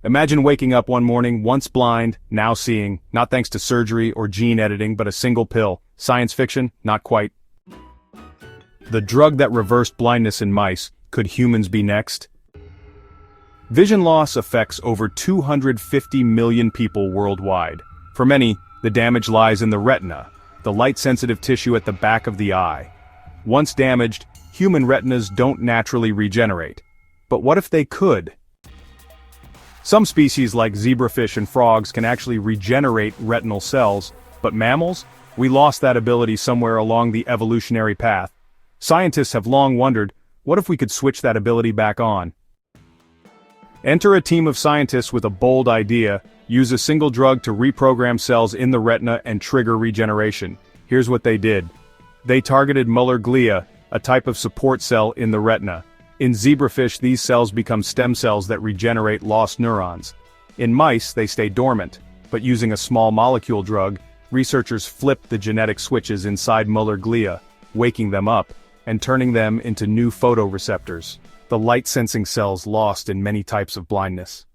Imagine waking up one morning, once blind, now seeing, not thanks to surgery or gene editing but a single pill. Science fiction? Not quite. The drug that reversed blindness in mice, could humans be next? Vision loss affects over 250 million people worldwide. For many, the damage lies in the retina, the light-sensitive tissue at the back of the eye. Once damaged, human retinas don't naturally regenerate. But what if they could? Some species like zebrafish and frogs can actually regenerate retinal cells, but mammals? We lost that ability somewhere along the evolutionary path. Scientists have long wondered, what if we could switch that ability back on? Enter a team of scientists with a bold idea: use a single drug to reprogram cells in the retina and trigger regeneration. Here's what they did. They targeted Muller glia, a type of support cell in the retina. In zebrafish, these cells become stem cells that regenerate lost neurons. In mice, they stay dormant, but using a small molecule drug, researchers flipped the genetic switches inside Muller glia, waking them up, and turning them into new photoreceptors, the light-sensing cells lost in many types of blindness.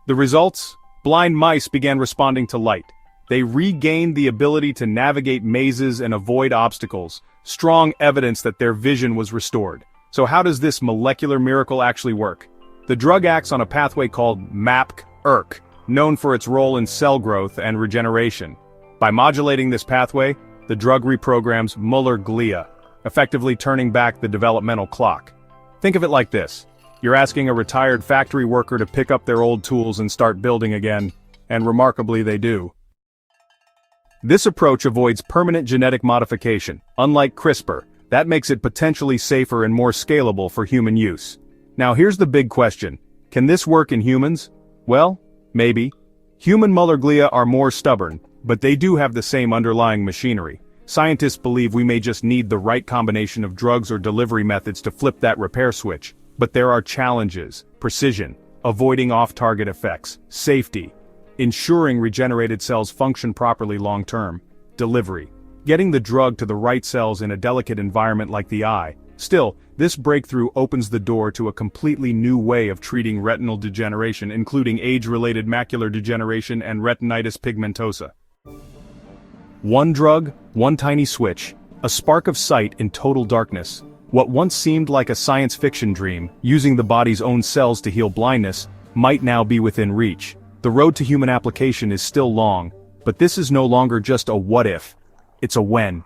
The results? Blind mice began responding to light. They regained the ability to navigate mazes and avoid obstacles, strong evidence that their vision was restored. So how does this molecular miracle actually work? The drug acts on a pathway called MAP-ERK, known for its role in cell growth and regeneration. By modulating this pathway, the drug reprograms Muller glia, effectively turning back the developmental clock. Think of it like this. You're asking a retired factory worker to pick up their old tools and start building again, and remarkably they do. This approach avoids permanent genetic modification. Unlike CRISPR, that makes it potentially safer and more scalable for human use. Now here's the big question. Can this work in humans? Well, maybe. Human Muller glia are more stubborn, but they do have the same underlying machinery. Scientists believe we may just need the right combination of drugs or delivery methods to flip that repair switch. But there are challenges: precision, avoiding off-target effects, safety, ensuring regenerated cells function properly long-term, delivery, getting the drug to the right cells in a delicate environment like the eye. Still, this breakthrough opens the door to a completely new way of treating retinal degeneration, including age-related macular degeneration and retinitis pigmentosa. One drug, one tiny switch, a spark of sight in total darkness. What once seemed like a science fiction dream, using the body's own cells to heal blindness, might now be within reach. The road to human application is still long, but this is no longer just a what if, it's a when.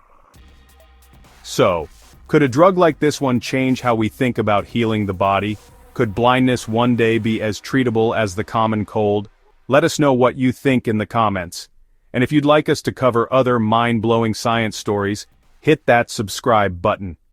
So, could a drug like this one change how we think about healing the body? Could blindness one day be as treatable as the common cold? Let us know what you think in the comments. And if you'd like us to cover other mind-blowing science stories, hit that subscribe button.